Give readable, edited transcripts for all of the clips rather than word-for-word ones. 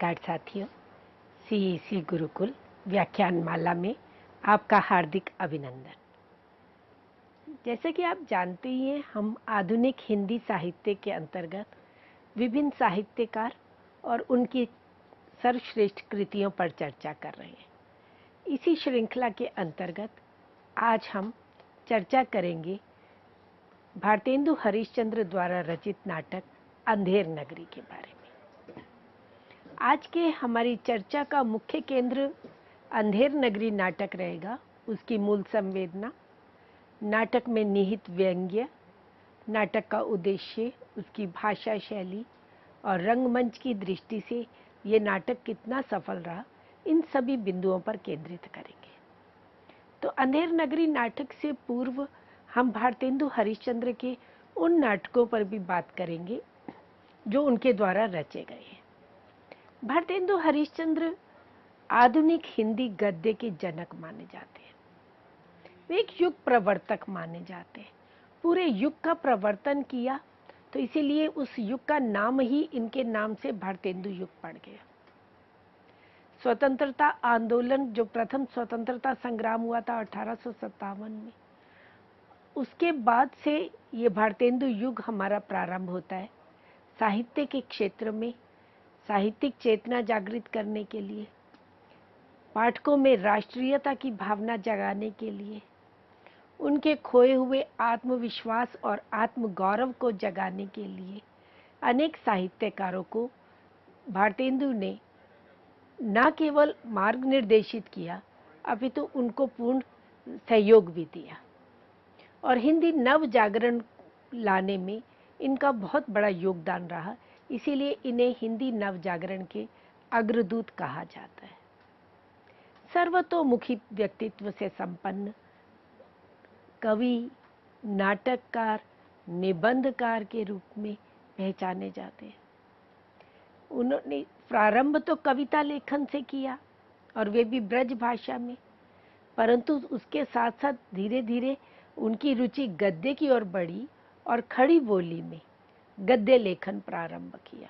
नमस्कार साथियों, सीईसी गुरुकुल व्याख्यान माला में आपका हार्दिक अभिनंदन। जैसे कि आप जानते ही हैं, हम आधुनिक हिंदी साहित्य के अंतर्गत विभिन्न साहित्यकार और उनकी सर्वश्रेष्ठ कृतियों पर चर्चा कर रहे हैं। इसी श्रृंखला के अंतर्गत आज हम चर्चा करेंगे भारतेंदु हरिश्चंद्र द्वारा रचित नाटक अंधेर नगरी के बारे में। आज के हमारी चर्चा का मुख्य केंद्र अंधेर नगरी नाटक रहेगा, उसकी मूल संवेदना, नाटक में निहित व्यंग्य, नाटक का उद्देश्य, उसकी भाषा शैली और रंगमंच की दृष्टि से ये नाटक कितना सफल रहा, इन सभी बिंदुओं पर केंद्रित करेंगे। तो अंधेर नगरी नाटक से पूर्व हम भारतेंदु हरिश्चंद्र के उन नाटकों पर भी बात करेंगे जो उनके द्वारा रचे गए हैं। भारतेंदु हरिश्चंद्र आधुनिक हिंदी गद्य के जनक माने जाते हैं। वे एक युग प्रवर्तक माने जाते हैं। पूरे युग का प्रवर्तन किया, तो इसीलिए उस युग का नाम ही इनके नाम से भारतेंदु युग पड़ गया। स्वतंत्रता आंदोलन, जो प्रथम स्वतंत्रता संग्राम हुआ था 1857 में, उसके बाद से ये भारतेंदु युग हमारा प्रारंभ होता है। साहित्य के क्षेत्र में साहित्यिक चेतना जागृत करने के लिए, पाठकों में राष्ट्रीयता की भावना जगाने के लिए, उनके खोए हुए आत्मविश्वास और आत्मगौरव को जगाने के लिए अनेक साहित्यकारों को भारतेंदु ने न केवल मार्ग निर्देशित किया, अपितु उनको पूर्ण सहयोग भी दिया। और हिंदी नव जागरण लाने में इनका बहुत बड़ा योगदान रहा, इसीलिए इन्हें हिंदी नव जागरण के अग्रदूत कहा जाता है। सर्वतोमुखी व्यक्तित्व से संपन्न कवि, नाटककार, निबंधकार के रूप में पहचाने जाते हैं। उन्होंने प्रारंभ तो कविता लेखन से किया, और वे भी ब्रज भाषा में, परंतु उसके साथ साथ धीरे धीरे उनकी रुचि गद्य की ओर बढ़ी और खड़ी बोली में गद्य लेखन प्रारंभ किया।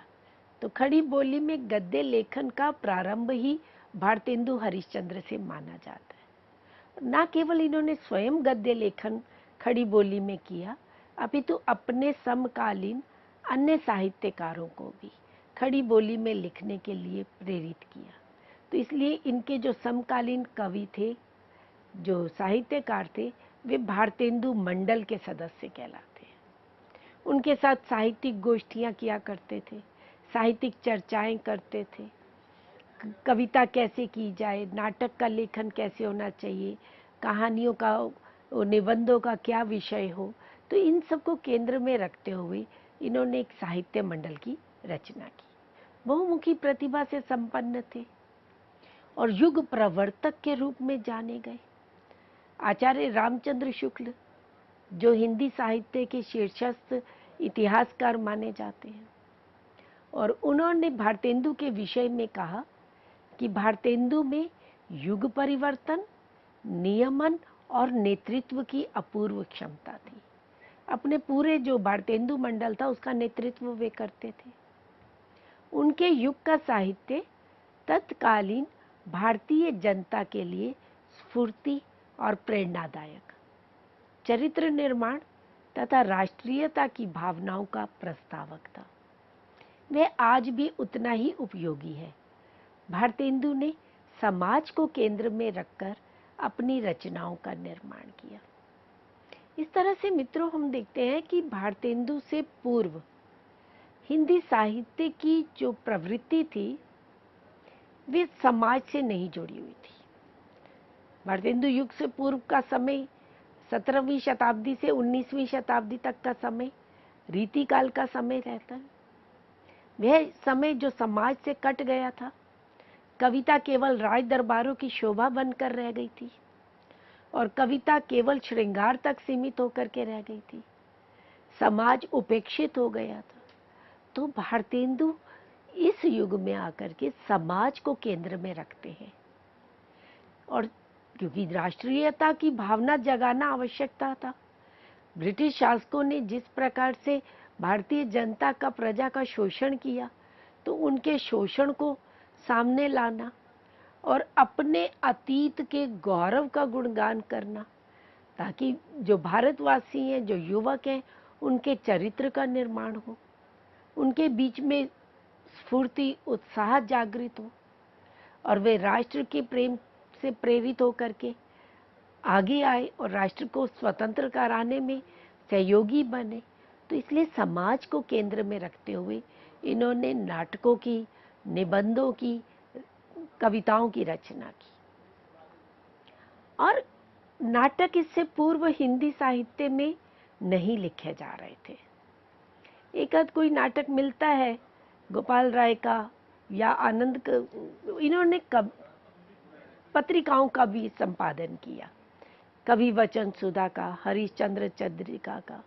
तो खड़ी बोली में गद्य लेखन का प्रारंभ ही भारतेंदु हरिश्चंद्र से माना जाता है। न केवल इन्होंने स्वयं गद्य लेखन खड़ी बोली में किया, अपितु अपने समकालीन अन्य साहित्यकारों को भी खड़ी बोली में लिखने के लिए प्रेरित किया। तो इसलिए इनके जो समकालीन कवि थे, जो साहित्यकार थे, वे भारतेंदु मंडल के सदस्य कहलाते हैं। उनके साथ साहित्यिक गोष्ठियां किया करते थे, साहित्यिक चर्चाएं करते थे, कविता कैसे की जाए, नाटक का लेखन कैसे होना चाहिए, कहानियों का, निबंधों का क्या विषय हो। तो इन सबको केंद्र में रखते हुए इन्होंने एक साहित्य मंडल की रचना की। बहुमुखी प्रतिभा से संपन्न थे और युग प्रवर्तक के रूप में जाने गए। आचार्य रामचंद्र शुक्ल, जो हिंदी साहित्य के शीर्षस्थ इतिहासकार माने जाते हैं, और उन्होंने भारतेंदु के विषय में कहा कि भारतेंदु में युग परिवर्तन, नियमन और नेतृत्व की अपूर्व क्षमता थी। अपने पूरे जो भारतेंदु मंडल था उसका नेतृत्व वे करते थे। उनके युग का साहित्य तत्कालीन भारतीय जनता के लिए स्फूर्ति और प्रेरणादायक, चरित्र निर्माण तथा राष्ट्रीयता की भावनाओं का प्रस्तावक था। वह आज भी उतना ही उपयोगी है। भारतेंदु ने समाज को केंद्र में रखकर अपनी रचनाओं का निर्माण किया। इस तरह से मित्रों, हम देखते हैं कि भारतेंदु से पूर्व हिंदी साहित्य की जो प्रवृत्ति थी, वे समाज से नहीं जुड़ी हुई थी। भारतेंदु युग से पूर्व का समय 17वीं शताब्दी से 19वीं शताब्दी तक का समय रीतिकाल का समय रहता है। वह समय जो समाज से कट गया था। कविता केवल राज दरबारों की शोभा बनकर रह गई थी, और कविता केवल श्रृंगार तक सीमित होकर के रह गई थी। समाज उपेक्षित हो गया था। तो भारतेंदु इस युग में आकर के समाज को केंद्र में रखते हैं, और क्योंकि राष्ट्रीयता की भावना जगाना आवश्यकता था। ब्रिटिश शासकों ने जिस प्रकार से भारतीय जनता का, प्रजा का शोषण किया, तो उनके शोषण को सामने लाना और अपने अतीत के गौरव का गुणगान करना, ताकि जो भारतवासी हैं, जो युवक हैं, उनके चरित्र का निर्माण हो, उनके बीच में स्फूर्ति, उत्साह जागृत हो और वे राष्ट्र के प्रेम से प्रेरित होकर के आगे आए और राष्ट्र को स्वतंत्र कराने में सहयोगी बने। तो इसलिए समाज को केंद्र में रखते हुए इन्होंने नाटकों की, निबंधों की, कविताओं की रचना की। और नाटक इससे पूर्व हिंदी साहित्य में नहीं लिखे जा रहे थे। एक आध कोई नाटक मिलता है गोपाल राय का या आनंद का। इन्होंने पत्रिकाओं का भी संपादन किया, कवि वचन सुधा का, हरिश्चंद्र चंद्रिका का,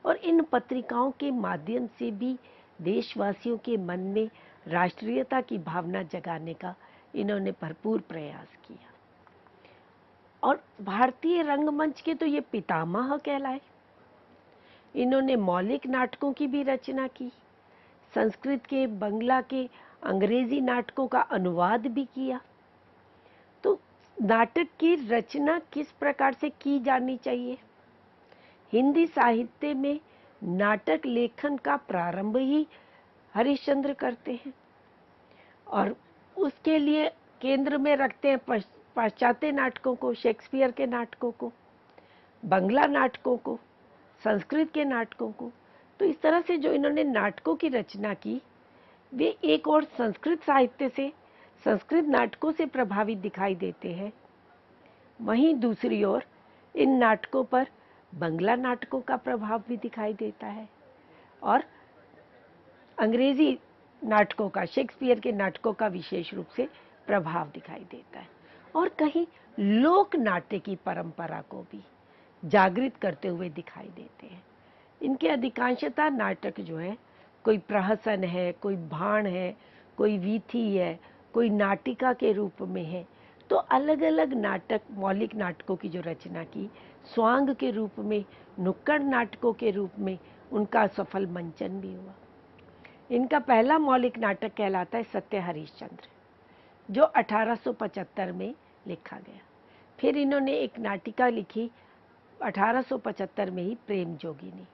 और इन पत्रिकाओं के माध्यम से भी देशवासियों के मन में राष्ट्रीयता की भावना जगाने का इन्होंने भरपूर प्रयास किया। और भारतीय रंगमंच के तो ये पितामह कहलाए। इन्होंने मौलिक नाटकों की भी रचना की, संस्कृत के, बंगला के, अंग्रेजी नाटकों का अनुवाद भी किया। तो नाटक की रचना किस प्रकार से की जानी चाहिए? हिंदी साहित्य में नाटक लेखन का प्रारंभ ही हरिश्चंद्र करते हैं और उसके लिए केंद्र में रखते हैं पाश्चात्य नाटकों को, शेक्सपियर के नाटकों को, बंगला नाटकों को, संस्कृत के नाटकों को। तो इस तरह से जो इन्होंने नाटकों की रचना की, वे एक और संस्कृत साहित्य से, संस्कृत नाटकों से प्रभावित दिखाई देते हैं। वहीं दूसरी ओर इन नाटकों पर बंगला नाटकों का प्रभाव भी दिखाई देता है और अंग्रेजी नाटकों का, शेक्सपियर के नाटकों का विशेष रूप से प्रभाव दिखाई देता है। और कहीं लोक नाट्य की परंपरा को भी जागृत करते हुए दिखाई देते हैं। इनके अधिकांशतः नाटक जो है, कोई प्रहसन है, कोई भाण है, कोई वीथी है, कोई नाटिका के रूप में है। तो अलग अलग नाटक, मौलिक नाटकों की जो रचना की, स्वांग के रूप में, नुक्कड़ नाटकों के रूप में उनका सफल मंचन भी हुआ। इनका पहला मौलिक नाटक कहलाता है सत्य हरिश्चंद्र, जो 1875 में लिखा गया। फिर इन्होंने एक नाटिका लिखी 1875 में ही, प्रेम जोगिनी।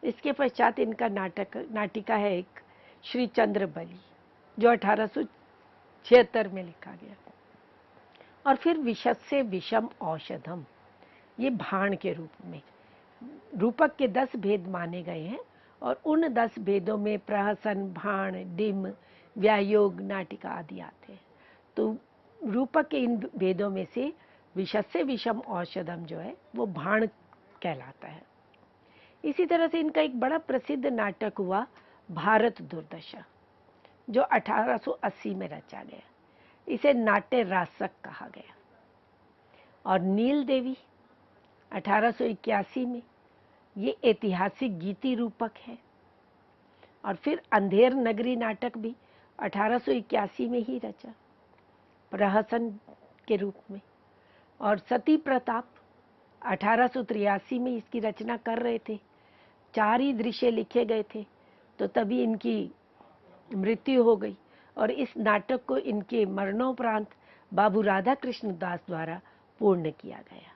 इसके पश्चात इनका नाटिका है एक श्री चंद्र बलि, जो 1876 में लिखा गया। और फिर विशस्य विषम औषधम, ये भाण के रूप में, रूपक के 10 भेद माने गए हैं और उन 10 भेदों में प्रहसन, भाण, डिम, व्यायोग, नाटिका आदि आते हैं। तो रूपक के इन भेदों में से विशस्य विषम औषधम जो है वो भाण कहलाता है। इसी तरह से इनका एक बड़ा प्रसिद्ध नाटक हुआ भारत दुर्दशा, जो 1880 में रचा गया। इसे नाट्य रासक कहा गया। और नील देवी 1881 में, ये ऐतिहासिक गीति रूपक है। और फिर अंधेर नगरी नाटक भी 1881 में ही रचा, प्रहसन के रूप में। और सती प्रताप 1883 में इसकी रचना कर रहे थे। 4 ही दृश्य लिखे गए थे, तो तभी इनकी मृत्यु हो गई और इस नाटक को इनके मरणोपरांत बाबू राधा कृष्ण दास द्वारा पूर्ण किया गया।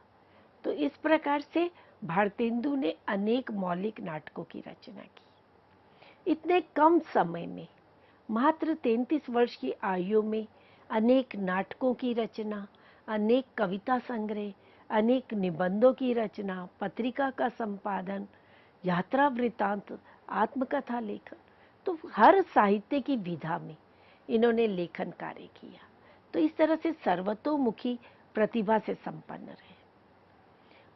तो इस प्रकार से भारतेंदु ने अनेक मौलिक नाटकों की रचना की। इतने कम समय में, मात्र 33 वर्ष की आयु में, अनेक नाटकों की रचना, अनेक कविता संग्रह, अनेक निबंधों की रचना, पत्रिका का संपादन, यात्रा वृत्तांत, आत्मकथा लेखन, तो हर साहित्य की विधा में इन्होंने लेखन कार्य किया। तो इस तरह से सर्वतोमुखी प्रतिभा से संपन्न रहे।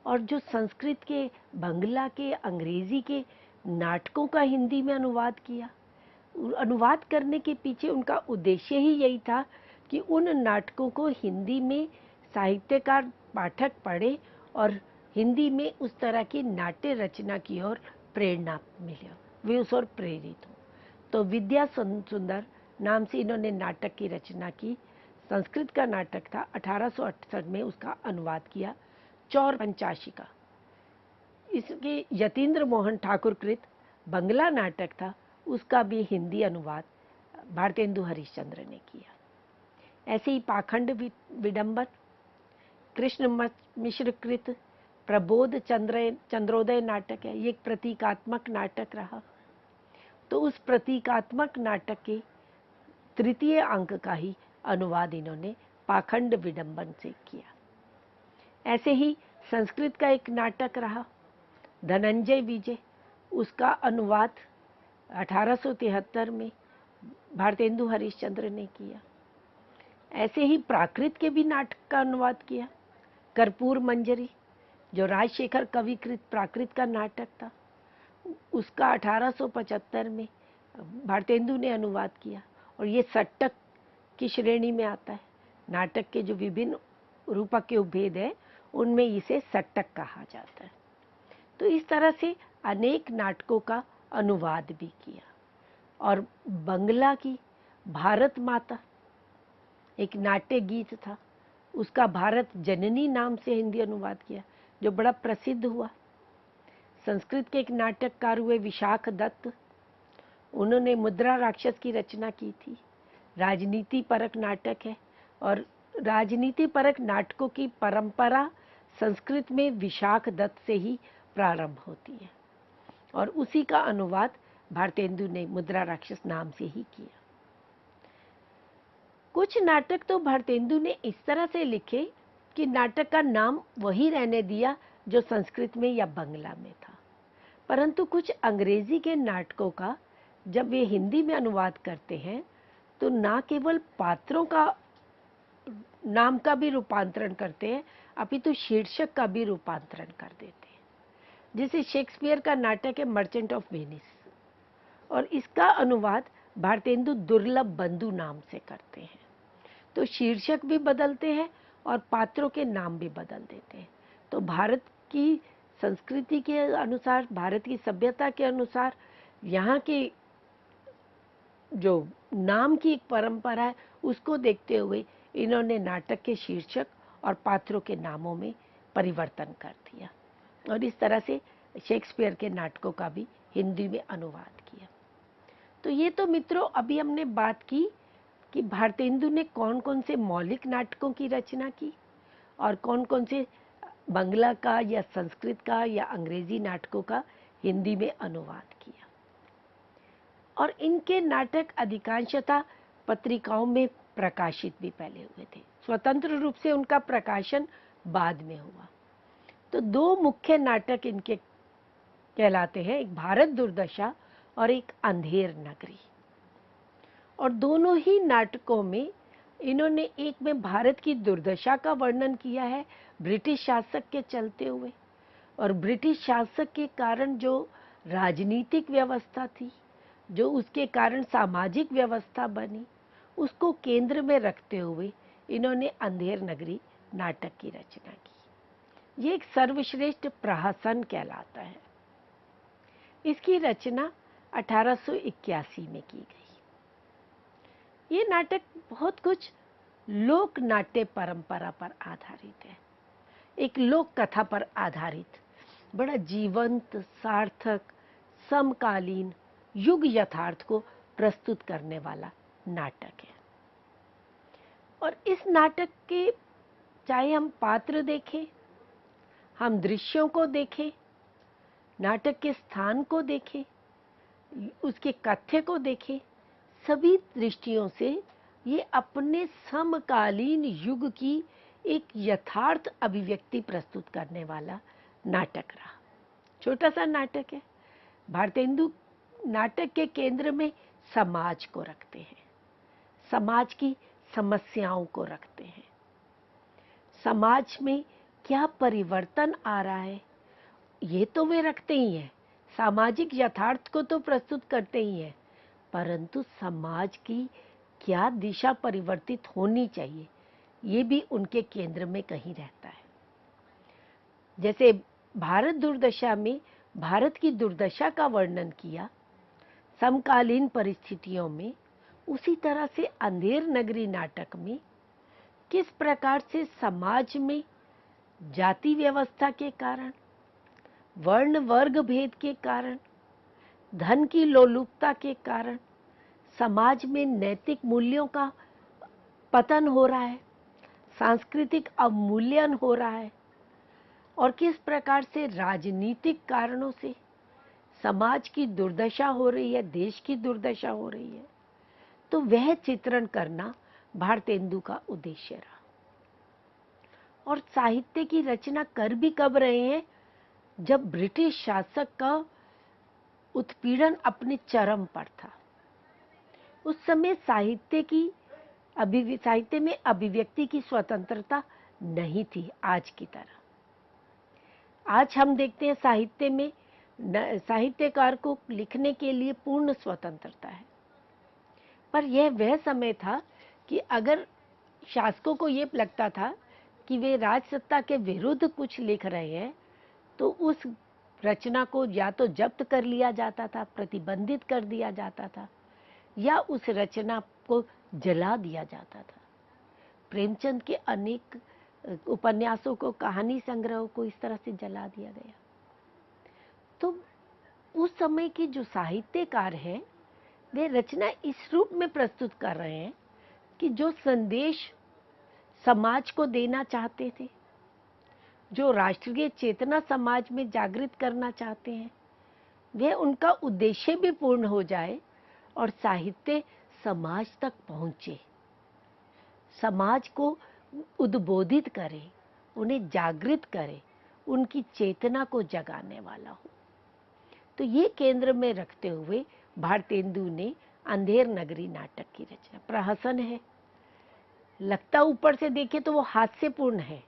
और जो संस्कृत के, बंगला के, अंग्रेजी के नाटकों का हिंदी में अनुवाद किया, अनुवाद करने के पीछे उनका उद्देश्य ही यही था कि उन नाटकों को हिंदी में साहित्यकार पाठक पढ़े और हिंदी में उस तरह की नाट्य रचना की ओर प्रेरणा मिले, वे उस ओर प्रेरित हो। तो विद्या सुंदर नाम से इन्होंने नाटक की रचना की। संस्कृत का नाटक था, 1868 में उसका अनुवाद किया, चौर पंचाशिका। इसके यतीन्द्र मोहन ठाकुर कृत बंगला नाटक था, उसका भी हिंदी अनुवाद भारतेंदु हरिश्चंद्र ने किया। ऐसे ही पाखंड विडंबन, कृष्ण मिश्र कृत प्रबोध चंद्रोदय नाटक है, ये एक प्रतीकात्मक नाटक रहा। तो उस प्रतीकात्मक नाटक के तृतीय अंक का ही अनुवाद इन्होंने पाखंड विडंबन से किया। ऐसे ही संस्कृत का एक नाटक रहा धनंजय विजय, उसका अनुवाद 1873 में भारतेंदु हरिश्चंद्र ने किया। ऐसे ही प्राकृत के भी नाटक का अनुवाद किया, कर्पूर मंजरी जो राजशेखर कविकृत प्राकृत का नाटक था, उसका 1875 में भारतेंदु ने अनुवाद किया। और ये सट्टक की श्रेणी में आता है। नाटक के जो विभिन्न रूपक के उपभेद है उनमें इसे सट्टक कहा जाता है। तो इस तरह से अनेक नाटकों का अनुवाद भी किया। और बंगला की भारत माता एक नाट्य गीत था, उसका भारत जननी नाम से हिंदी अनुवाद किया जो बड़ा प्रसिद्ध हुआ। संस्कृत के एक नाटककार हुए विशाख दत्त, उन्होंने मुद्रा राक्षस की रचना की थी। राजनीति परक नाटक है और राजनीति परक नाटकों की परंपरा संस्कृत में विशाख दत्त से ही प्रारंभ होती है और उसी का अनुवाद भारतेंदु ने मुद्रा राक्षस नाम से ही किया। कुछ नाटक तो भारतेंदु ने इस तरह से लिखे कि नाटक का नाम वही रहने दिया जो संस्कृत में या बंगला में था, परंतु कुछ अंग्रेजी के नाटकों का जब वे हिंदी में अनुवाद करते हैं तो ना केवल पात्रों का नाम का भी रूपांतरण करते हैं, अपितु शीर्षक का भी रूपांतरण कर देते हैं। जैसे शेक्सपियर का नाटक है मर्चेंट ऑफ वेनिस, और इसका अनुवाद भारतेंदु दुर्लभ बंधु नाम से करते हैं। तो शीर्षक भी बदलते हैं और पात्रों के नाम भी बदल देते हैं। तो भारत की संस्कृति के अनुसार, भारत की सभ्यता के अनुसार यहाँ के जो नाम की एक परंपरा है उसको देखते हुए इन्होंने नाटक के शीर्षक और पात्रों के नामों में परिवर्तन कर दिया और इस तरह से शेक्सपियर के नाटकों का भी हिंदी में अनुवाद किया। तो ये तो मित्रों अभी हमने बात की कि भारतेंदु ने कौन कौन से मौलिक नाटकों की रचना की और कौन कौन से बंगला का या संस्कृत का या अंग्रेजी नाटकों का हिंदी में अनुवाद किया। और इनके नाटक अधिकांशतः पत्रिकाओं में प्रकाशित भी पहले हुए थे, स्वतंत्र रूप से उनका प्रकाशन बाद में हुआ। तो दो मुख्य नाटक इनके कहलाते हैं, एक भारत दुर्दशा और एक अंधेर नगरी। और दोनों ही नाटकों में इन्होंने एक में भारत की दुर्दशा का वर्णन किया है ब्रिटिश शासक के चलते हुए, और ब्रिटिश शासक के कारण जो राजनीतिक व्यवस्था थी, जो उसके कारण सामाजिक व्यवस्था बनी, उसको केंद्र में रखते हुए इन्होंने अंधेर नगरी नाटक की रचना की। ये एक सर्वश्रेष्ठ प्रहसन कहलाता है। इसकी रचना 1881 में की गई। ये नाटक बहुत कुछ लोक नाट्य परंपरा पर आधारित है, एक लोक कथा पर आधारित, बड़ा जीवंत, सार्थक, समकालीन, युग यथार्थ को प्रस्तुत करने वाला नाटक है। और इस नाटक के चाहे हम पात्र देखें, हम दृश्यों को देखें, नाटक के स्थान को देखें, उसके कथ्य को देखें, सभी दृष्टियों से ये अपने समकालीन युग की एक यथार्थ अभिव्यक्ति प्रस्तुत करने वाला नाटक रहा। छोटा सा नाटक है। भारतेंदु नाटक के केंद्र में समाज को रखते हैं, समाज की समस्याओं को रखते हैं, समाज में क्या परिवर्तन आ रहा है ये तो वे रखते ही हैं, सामाजिक यथार्थ को तो प्रस्तुत करते ही हैं, परंतु समाज की क्या दिशा परिवर्तित होनी चाहिए ये भी उनके केंद्र में कहीं रहता है। जैसे भारत दुर्दशा में भारत की दुर्दशा का वर्णन किया समकालीन परिस्थितियों में, उसी तरह से अंधेर नगरी नाटक में किस प्रकार से समाज में जाति व्यवस्था के कारण, वर्ण वर्ग भेद के कारण, धन की लोलुपता के कारण समाज में नैतिक मूल्यों का पतन हो रहा है, सांस्कृतिक अवमूल्यन हो रहा है, और किस प्रकार से राजनीतिक कारणों से समाज की दुर्दशा हो रही है, देश की दुर्दशा हो रही है, तो वह चित्रण करना भारतेंदु का उद्देश्य रहा। और साहित्य की रचना कर भी कब रहे हैं, जब ब्रिटिश शासक का उत्पीड़न अपने चरम पर था। उस समय साहित्य में अभिव्यक्ति की स्वतंत्रता नहीं थी आज की तरह। आज हम देखते हैं साहित्य में साहित्यकार को लिखने के लिए पूर्ण स्वतंत्रता है, पर यह वह समय था कि अगर शासकों को ये लगता था कि वे राजसत्ता के विरुद्ध कुछ लिख रहे हैं, तो उस रचना को या तो जब्त कर लिया जाता था, प्रतिबंधित कर दिया जाता था, या उस रचना को जला दिया जाता था। प्रेमचंद के अनेक उपन्यासों को, कहानी संग्रह को इस तरह से जला दिया गया। तो उस समय के जो साहित्यकार हैं, वे रचना इस रूप में प्रस्तुत कर रहे हैं कि जो संदेश समाज को देना चाहते थे, जो राष्ट्रीय चेतना समाज में जागृत करना चाहते हैं, वह उनका उद्देश्य भी पूर्ण हो जाए और साहित्य समाज तक पहुंचे, समाज को उद्बोधित करे, उन्हें जागृत करे, उनकी चेतना को जगाने वाला हो। तो ये केंद्र में रखते हुए भारतेंदु ने अंधेर नगरी नाटक की रचना। प्रहसन है, लगता ऊपर से देखे तो वो हास्यपूर्ण है,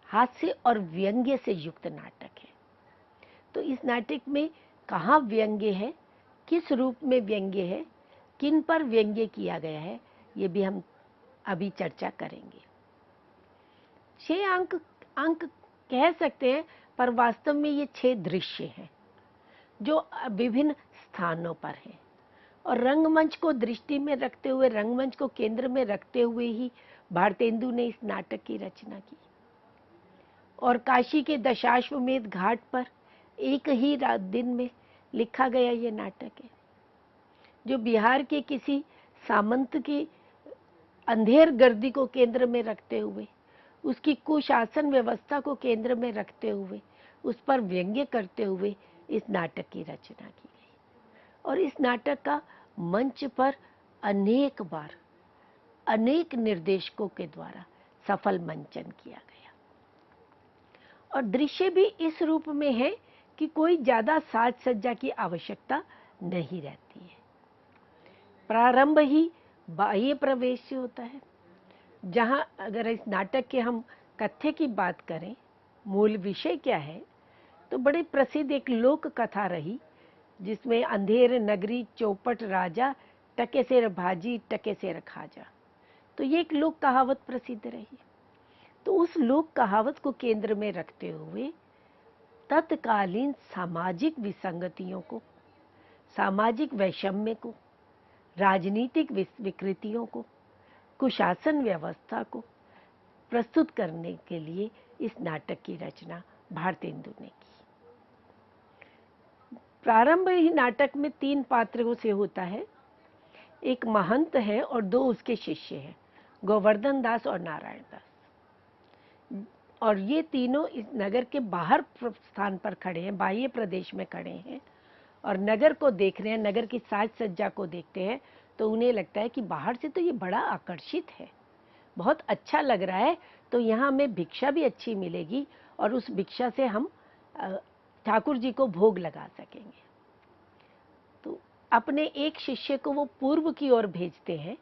हास्य और व्यंग्य से युक्त नाटक है। तो इस नाटक में कहाँ व्यंग्य है, किस रूप में व्यंग्य है, किन पर व्यंग्य किया गया है, ये भी हम अभी चर्चा करेंगे। 6 अंक कह सकते हैं, पर वास्तव में ये 6 दृश्य हैं जो विभिन्न स्थानों पर हैं, और रंगमंच को दृष्टि में रखते हुए, रंगमंच को केंद्र में रखते हुए ही भारतेंदु ने इस नाटक की रचना की। और काशी के दशाश्वमेध घाट पर एक ही दिन में लिखा गया ये नाटक है, जो बिहार के किसी सामंत की अंधेर गर्दी को केंद्र में रखते हुए, उसकी कुशासन व्यवस्था को केंद्र में रखते हुए, उस पर व्यंग्य करते हुए इस नाटक की रचना की गई। और इस नाटक का मंच पर अनेक बार अनेक निर्देशकों के द्वारा सफल मंचन किया गया। और दृश्य भी इस रूप में है कि कोई ज्यादा साज सज्जा की आवश्यकता नहीं रहती है। प्रारंभ ही बाह्य प्रवेश से होता है, जहां अगर इस नाटक के हम कथ्य की बात करें, मूल विषय क्या है, तो बड़ी प्रसिद्ध एक लोक कथा रही, जिसमें अंधेर नगरी चौपट राजा, टके सेर भाजी टके सेर खाजा। तो ये एक लोक कहावत प्रसिद्ध रही। तो उस लोक कहावत को केंद्र में रखते हुए तत्कालीन सामाजिक विसंगतियों को, सामाजिक वैषम्य को, राजनीतिक विकृतियों को, कुशासन व्यवस्था को प्रस्तुत करने के लिए इस नाटक की रचना भारतेंदु ने की। प्रारंभ ही नाटक में 3 पात्रों से होता है। एक महंत है और 2 उसके शिष्य हैं, गोवर्धन दास और नारायण दास। और ये तीनों इस नगर के बाहर स्थान पर खड़े हैं, बाह्य प्रदेश में खड़े हैं, और नगर को देख रहे हैं, नगर की साज सज्जा को देखते हैं। तो उन्हें लगता है कि बाहर से तो ये बड़ा आकर्षित है, बहुत अच्छा लग रहा है, तो यहाँ हमें भिक्षा भी अच्छी मिलेगी और उस भिक्षा से हम ठाकुर जी को भोग लगा सकेंगे। तो अपने एक शिष्य को वो पूर्व की ओर भेजते हैं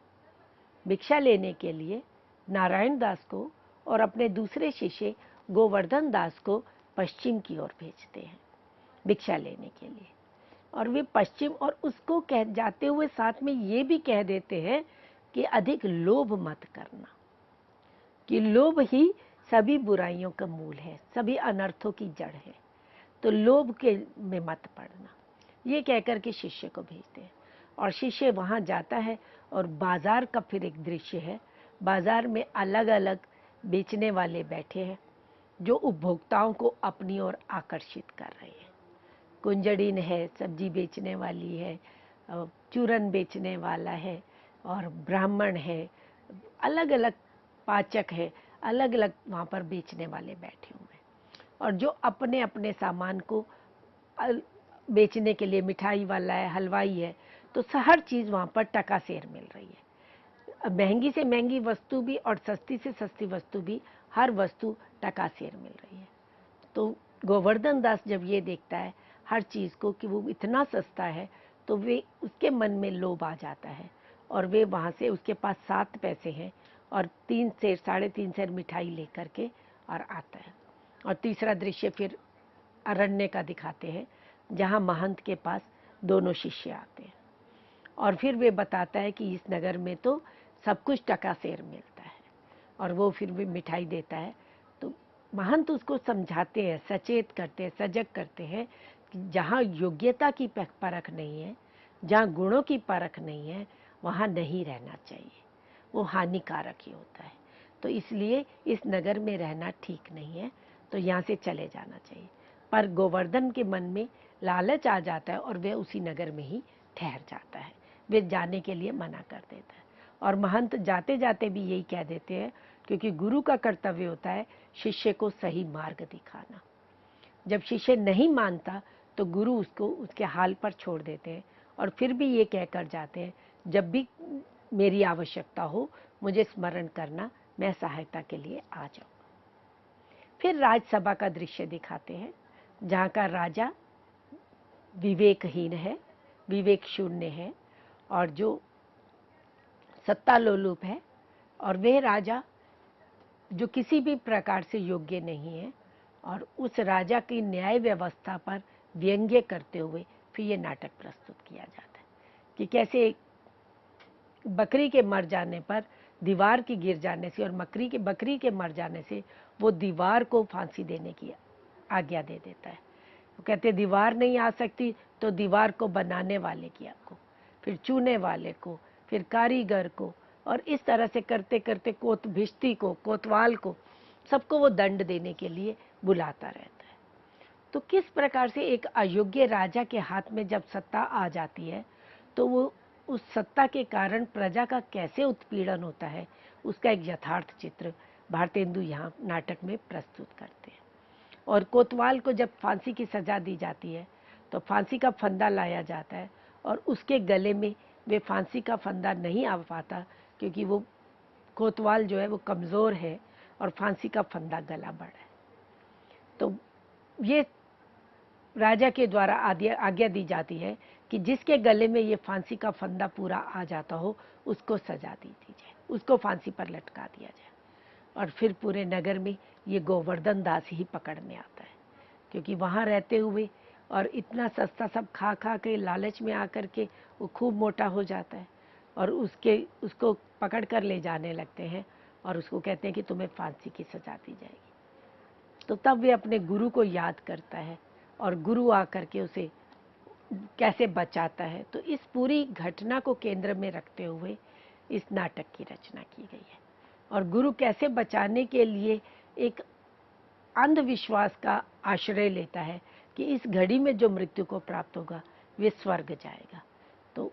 भिक्षा लेने के लिए, नारायण दास को, और अपने दूसरे शिष्य गोवर्धन दास को पश्चिम की ओर भेजते हैं भिक्षा लेने के लिए। और वे पश्चिम, और उसको कह जाते हुए साथ में ये भी कह देते हैं कि अधिक लोभ मत करना, कि लोभ ही सभी बुराइयों का मूल है, सभी अनर्थों की जड़ है, तो लोभ के में मत पड़ना, ये कहकर के शिष्य को भेजते हैं। और शिष्य वहाँ जाता है और बाजार का फिर एक दृश्य है। बाजार में अलग अलग बेचने वाले बैठे हैं जो उपभोक्ताओं को अपनी ओर आकर्षित कर रहे हैं। कुंजड़िन है, सब्जी बेचने वाली है, चूरन बेचने वाला है, और ब्राह्मण है, अलग अलग पाचक है, अलग अलग वहाँ पर बेचने वाले बैठे हुए हैं, और जो अपने अपने सामान को बेचने के लिए, मिठाई वाला है, हलवाई है, तो हर चीज़ वहाँ पर टका सेर मिल रही है। महंगी से महंगी वस्तु भी और सस्ती से सस्ती वस्तु भी, हर वस्तु टका सेर मिल रही है। तो गोवर्धन दास जब ये देखता है हर चीज़ को कि वो इतना सस्ता है, तो वे उसके मन में लोभ आ जाता है, और वे वहाँ से, उसके पास 7 पैसे हैं और 3 सेर 3.5 सेर मिठाई लेकर के और आता है। और तीसरा दृश्य फिर अरण्य का दिखाते हैं, जहाँ महंत के पास दोनों शिष्य आते हैं, और फिर वे बताता है कि इस नगर में तो सब कुछ टका सेर मिलता है, और वो फिर भी मिठाई देता है। तो महंत उसको समझाते हैं, सचेत करते हैं, सजग करते हैं कि जहाँ योग्यता की परख नहीं है, जहाँ गुणों की परख नहीं है, वहाँ नहीं रहना चाहिए, वो हानिकारक ही होता है। तो इसलिए इस नगर में रहना ठीक नहीं है, तो यहाँ से चले जाना चाहिए। पर गोवर्धन के मन में लालच आ जाता है और वह उसी नगर में ही ठहर जाता है, वे जाने के लिए मना कर देता है। और महंत जाते जाते भी यही कह देते हैं, क्योंकि गुरु का कर्तव्य होता है शिष्य को सही मार्ग दिखाना। जब शिष्य नहीं मानता तो गुरु उसको उसके हाल पर छोड़ देते हैं, और फिर भी ये कह कर जाते हैं, जब भी मेरी आवश्यकता हो मुझे स्मरण करना, मैं सहायता के लिए आ जाऊँ। फिर राजसभा का दृश्य दिखाते हैं, जहाँ का राजा विवेकहीन है, विवेक शून्य है, और जो सत्ता लोलुप है, और वह राजा जो किसी भी प्रकार से योग्य नहीं है, और उस राजा की न्याय व्यवस्था पर व्यंग्य करते हुए फिर ये नाटक प्रस्तुत किया जाता है कि कैसे बकरी के मर जाने पर, दीवार की गिर जाने से और बकरी के मर जाने से वो दीवार को फांसी देने की आज्ञा दे देता है। वो कहते दीवार नहीं आ सकती तो दीवार को बनाने वाले की आपको, फिर चूने वाले को, फिर कारीगर को, और इस तरह से करते करते भिश्ती को, कोतवाल को, सबको वो दंड देने के लिए बुलाता रहता है। तो किस प्रकार से एक अयोग्य राजा के हाथ में जब सत्ता आ जाती है, तो वो उस सत्ता के कारण प्रजा का कैसे उत्पीड़न होता है, उसका एक यथार्थ चित्र भारतेंदु यहाँ नाटक में प्रस्तुत करते हैं। और कोतवाल को जब फांसी की सज़ा दी जाती है, तो फांसी का फंदा लाया जाता है, और उसके गले में वे फांसी का फंदा नहीं आ पाता, क्योंकि वो कोतवाल जो है वो कमज़ोर है और फांसी का फंदा गला बड़ा है। तो ये राजा के द्वारा आज्ञा दी जाती है कि जिसके गले में ये फांसी का फंदा पूरा आ जाता हो, उसको सजा दी जाए, उसको फांसी पर लटका दिया जाए। और फिर पूरे नगर में ये गोवर्धन दास ही पकड़ में आता है, क्योंकि वहाँ रहते हुए और इतना सस्ता सब खा खा के लालच में आकर के वो खूब मोटा हो जाता है, और उसको पकड़ कर ले जाने लगते हैं, और उसको कहते हैं कि तुम्हें फांसी की सजा दी जाएगी। तो तब वे अपने गुरु को याद करता है, और गुरु आकर के उसे कैसे बचाता है। तो इस पूरी घटना को केंद्र में रखते हुए इस नाटक की रचना की गई है, और गुरु कैसे बचाने के लिए एक अंधविश्वास का आश्रय लेता है कि इस घड़ी में जो मृत्यु को प्राप्त होगा वे स्वर्ग जाएगा। तो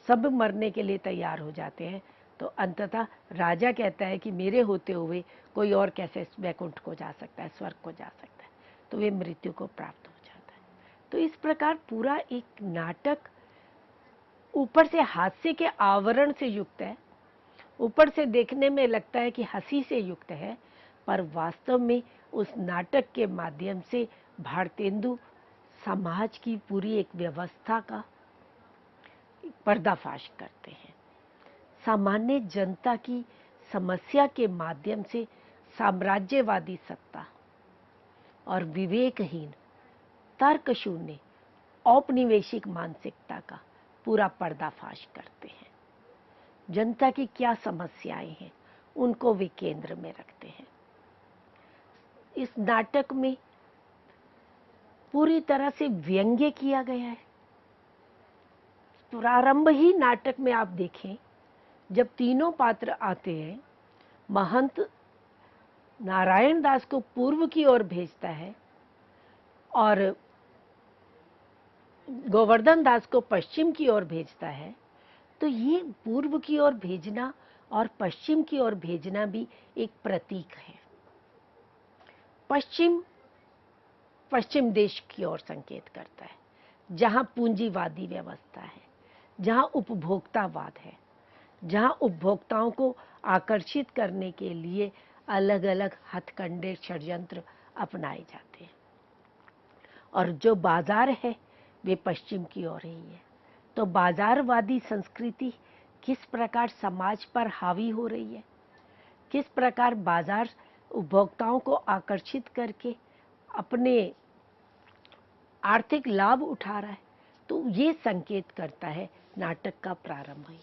सब मरने के लिए तैयार हो जाते हैं, तो अंततः राजा कहता है कि मेरे होते हुए कोई और कैसे वैकुंठ को जा सकता है, स्वर्ग को जा सकता है, तो वे मृत्यु को प्राप्त हो जाता है। तो इस प्रकार पूरा एक नाटक ऊपर से हास्य के आवरण से युक्त है, ऊपर से देखने में लगता है कि हंसी से युक्त है, पर वास्तव में उस नाटक के माध्यम से भारतेंदु समाज की पूरी एक व्यवस्था का पर्दाफाश करते हैं। सामान्य जनता की समस्या के माध्यम से साम्राज्यवादी सत्ता और विवेकहीन, तर्क शून्य, औपनिवेशिक मानसिकता का पूरा पर्दाफाश करते हैं। जनता की क्या समस्याएं हैं उनको वे केंद्र में रखते हैं। इस नाटक में पूरी तरह से व्यंग्य किया गया है। प्रारंभ ही नाटक में आप देखें, जब तीनों पात्र आते हैं, महंत नारायण दास को पूर्व की ओर भेजता है और गोवर्धन दास को पश्चिम की ओर भेजता है। तो ये पूर्व की ओर भेजना और पश्चिम की ओर भेजना भी एक प्रतीक है। पश्चिम पश्चिम देश की ओर संकेत करता है, जहां पूंजीवादी व्यवस्था है, जहां उपभोक्तावाद है, जहां उपभोक्ताओं को आकर्षित करने के लिए अलग अलग हथकंडे षड्यंत्र अपनाए जाते हैं। और जो बाजार है वे पश्चिम की ओर ही है। तो बाजारवादी संस्कृति किस प्रकार समाज पर हावी हो रही है, किस प्रकार बाजार उपभोक्ताओं को आकर्षित करके अपने आर्थिक लाभ उठा रहा है, तो ये संकेत करता है नाटक का प्रारंभ ही।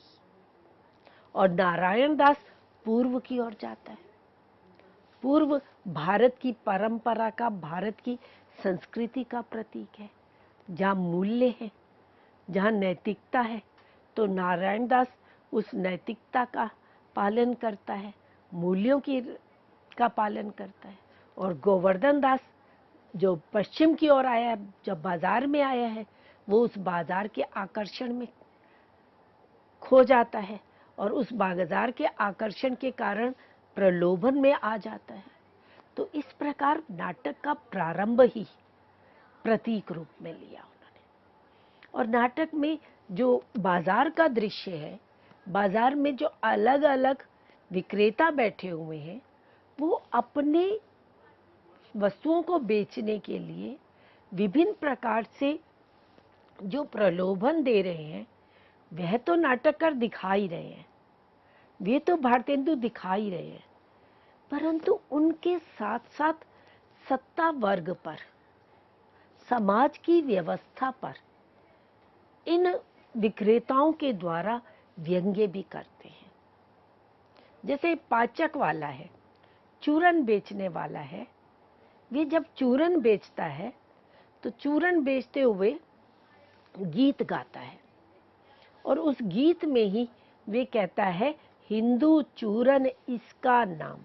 और नारायण दास पूर्व की ओर जाता है। पूर्व भारत की परंपरा का, भारत की संस्कृति का प्रतीक है, जहाँ मूल्य है, जहाँ नैतिकता है। तो नारायण दास उस नैतिकता का पालन करता है, मूल्यों की का पालन करता है। और गोवर्धन दास जो पश्चिम की ओर आया है, जब बाजार में आया है, वो उस बाजार के आकर्षण में खो जाता है और उस बाजार के आकर्षण के कारण प्रलोभन में आ जाता है। तो इस प्रकार नाटक का प्रारंभ ही प्रतीक रूप में लिया उन्होंने। और नाटक में जो बाजार का दृश्य है, बाजार में जो अलग अलग विक्रेता बैठे हुए हैं, वो अपने वस्तुओं को बेचने के लिए विभिन्न प्रकार से जो प्रलोभन दे रहे हैं, वह तो नाटककार दिखा ही रहे हैं, वे तो भारतेंदु दिखा ही रहे हैं, परंतु उनके साथ साथ सत्ता वर्ग पर, समाज की व्यवस्था पर इन विक्रेताओं के द्वारा व्यंग्य भी करते हैं। जैसे पाचक वाला है, चूरन बेचने वाला है, वे जब चूरन बेचता है तो चूरन बेचते हुए गीत गाता है और उस गीत में ही वे कहता है, हिंदू चूरन इसका नाम,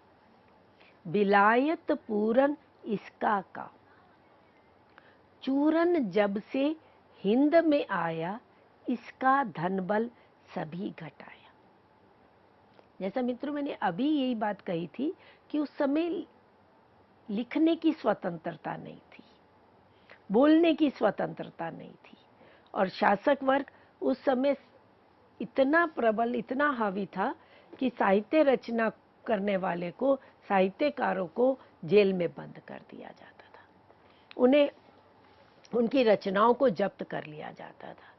विलायत पूरन इसका काम। चूरन जब से हिंद में आया, इसका धनबल सभी घटाया। जैसा मित्रों मैंने अभी यही बात कही थी कि उस समय लिखने की स्वतंत्रता नहीं थी, बोलने की स्वतंत्रता नहीं थी, और शासक वर्ग उस समय इतना प्रबल, इतना हावी था कि साहित्य रचना करने वाले को, साहित्यकारों को जेल में बंद कर दिया जाता था, उन्हें उनकी रचनाओं को जब्त कर लिया जाता था।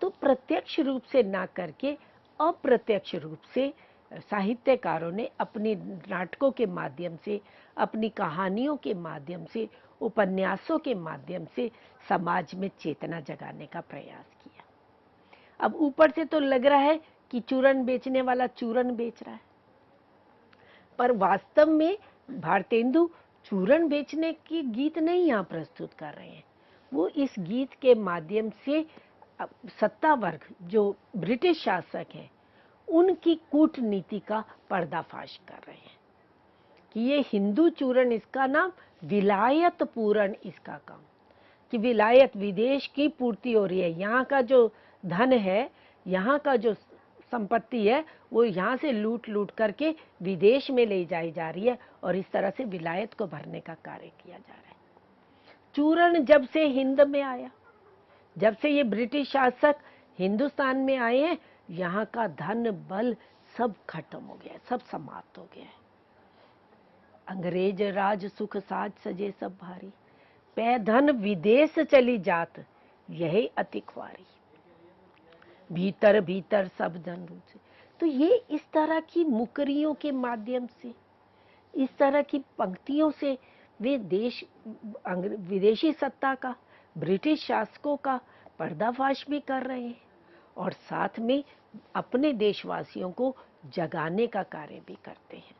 तो प्रत्यक्ष रूप से ना करके अप्रत्यक्ष रूप से साहित्यकारों ने अपनी नाटकों के माध्यम से, अपनी कहानियों के माध्यम से, उपन्यासों के माध्यम से समाज में चेतना जगाने का प्रयास किया। अब ऊपर से तो लग रहा है कि चूरन बेचने वाला चूरन बेच रहा है, पर वास्तव में भारतेंदु चूरन बेचने की गीत नहीं यहाँ प्रस्तुत कर रहे हैं। वो इस गीत के माध्यम से सत्ता वर्ग, जो ब्रिटिश शासक हैं, उनकी कूटनीति का पर्दाफाश कर रहे हैं कि ये हिंदू चूरन इसका नाम, विलायत पूरन इसका काम, कि विलायत विदेश की पूर्ति हो रही है, यहाँ का जो धन है, यहाँ का जो संपत्ति है, वो यहाँ से लूट लूट करके विदेश में ले जाई जा रही है और इस तरह से विलायत को भरने का कार्य किया जा रहा है। चूरन जब से हिंद में आया, जब से ये ब्रिटिश शासक हिंदुस्तान में आए हैं, यहाँ का धन बल सब खत्म हो गया है, सब समाप्त हो गया है। अंग्रेज राज सुख साज सजे सब भारी, पै धन विदेश चली जात, यही अति ख्वारी, भीतर भीतर सब धन रूप से। तो ये इस तरह की मुकरियों के माध्यम से, इस तरह की पंक्तियों से वे विदेशी सत्ता का, ब्रिटिश शासकों का पर्दाफाश भी कर रहे हैं और साथ में अपने देशवासियों को जगाने का कार्य भी करते हैं।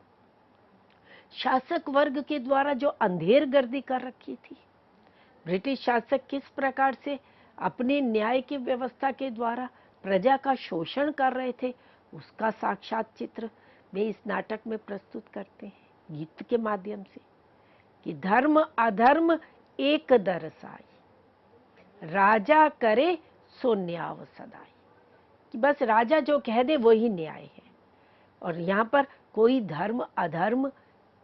शासक वर्ग के द्वारा जो अंधेर गर्दी कर रखी थी, ब्रिटिश शासक किस प्रकार से अपने न्याय की व्यवस्था के द्वारा प्रजा का शोषण कर रहे थे, उसका साक्षात चित्र वे इस नाटक में प्रस्तुत करते हैं गीत के माध्यम से, कि धर्म अधर्म एक दरसाई, राजा करे सो न्याय सदाई, कि बस राजा जो कह दे वही न्याय है, और यहाँ पर कोई धर्म अधर्म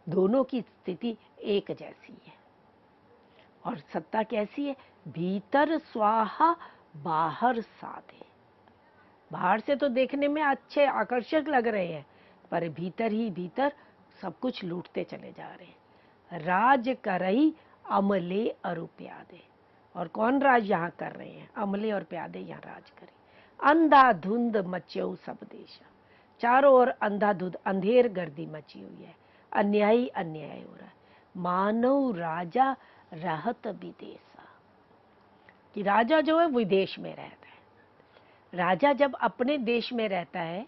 दोनों की स्थिति एक जैसी है। और सत्ता कैसी है? भीतर स्वाहा बाहर साधे। बाहर से तो देखने में अच्छे आकर्षक लग रहे हैं, पर भीतर ही भीतर सब कुछ लूटते चले जा रहे हैं। राज करही अमले अरु प्यादे। और कौन राज यहाँ कर रहे हैं? अमले और प्यादे यहाँ राज करे। अंधाधुंध मच्यो सब देशा। चारों ओर अंधाधुंध अंधेर गर्दी मची हुई है, अन्यायी अन्याय हो रहा है। मानव राजा रहत विदेशा, कि राजा जो है विदेश में रहता है। राजा जब अपने देश में रहता है,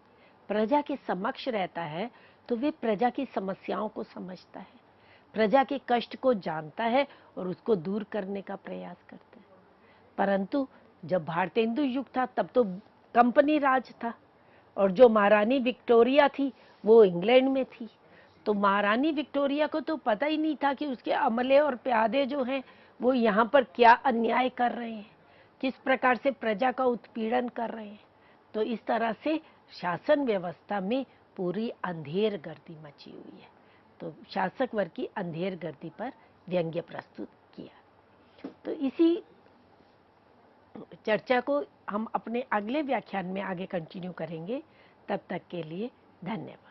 प्रजा के समक्ष रहता है, तो वे प्रजा की समस्याओं को समझता है, प्रजा के कष्ट को जानता है और उसको दूर करने का प्रयास करता है। परंतु जब भारतेंदु युग था तब तो कंपनी राज था, और जो महारानी विक्टोरिया थी वो इंग्लैंड में थी। तो महारानी विक्टोरिया को तो पता ही नहीं था कि उसके अमले और प्यादे जो हैं वो यहाँ पर क्या अन्याय कर रहे हैं, किस प्रकार से प्रजा का उत्पीड़न कर रहे हैं। तो इस तरह से शासन व्यवस्था में पूरी अंधेर गर्दी मची हुई है। तो शासक वर्ग की अंधेर गर्दी पर व्यंग्य प्रस्तुत किया। तो इसी चर्चा को हम अपने अगले व्याख्यान में आगे कंटिन्यू करेंगे। तब तक के लिए धन्यवाद।